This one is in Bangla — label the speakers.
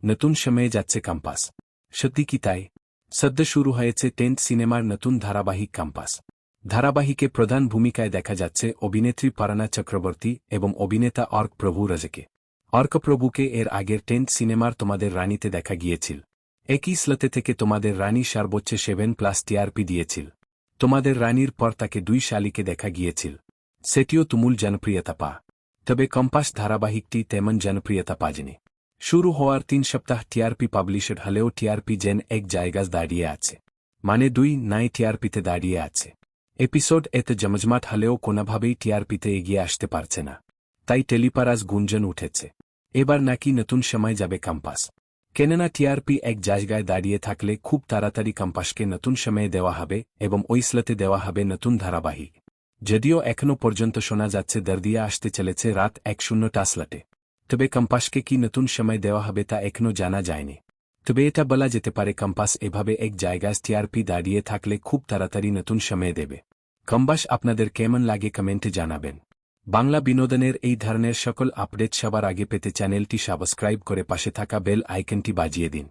Speaker 1: নতুন সময়ে যাচ্ছে কম্পাস। সত্যি কি তাই? সদ্য শুরু হয়েছে 10th সিনেমার নতুন ধারাবাহিক কম্পাস। ধারাবাহিকে প্রধান ভূমিকায় দেখা যাচ্ছে অভিনেত্রী পারানা চক্রবর্তী এবং অভিনেতা অর্ক প্রভু রাজকে। অর্ক প্রভুকে এর আগের 10th সিনেমার তোমাদের রানীতে দেখা গিয়েছিল। একই স্লতে থেকে তোমাদের রানী সর্বোচ্চ 7+ টিআরপি দিয়েছিল। তোমাদের রানীর পর তাকে 2 শালিকে দেখা গিয়েছিল। সেটিও তুমুল জনপ্রিয়তা পা। তবে কম্পাস ধারাবাহিকটি তেমন জনপ্রিয়তা পায়নি। শুরু হওয়ার 3 সপ্তাহ টিআরপি পাবলিশড হলেও টিআরপি যেন এক জায়গায় দাঁড়িয়ে আছে। মানে 2 টিআরপিতে দাঁড়িয়ে আছে। এপিসোড এতে জমজমাট হলেও কোনোভাবেই টিআরপিতে এগিয়ে আসতে পারছে না। তাই টেলিপারাজ গুঞ্জন উঠেছে, এবার নাকি নতুন সময় যাবে কম্পাস। কেননা টিআরপি এক জায়গায় দাঁড়িয়ে থাকলে খুব তাড়াতাড়ি কম্পাসকে নতুন সময়ে দেওয়া হবে এবং ওই স্লতে দেওয়া হবে নতুন ধারাবাহিক। যদিও এখনও পর্যন্ত শোনা যাচ্ছে দরদিয়া আসতে চলেছে রাত 10টা স্লটে। তবে কম্পাসকে কি নতুন সময় দেওয়া হবে তা এখনও জানা যায়নি। তবে এটা বলা যেতে পারে কম্পাস এভাবে এক জায়গায় টিআরপি দাঁড়িয়ে থাকলে খুব তাড়াতাড়ি নতুন সময় দেবে। কম্পাস আপনাদের কেমন লাগে কমেন্টে জানাবেন। বাংলা বিনোদনের এই ধরনের সকল আপডেট সবার আগে পেতে চ্যানেলটি সাবস্ক্রাইব করে পাশে থাকা বেল আইকনটি বাজিয়ে দিন।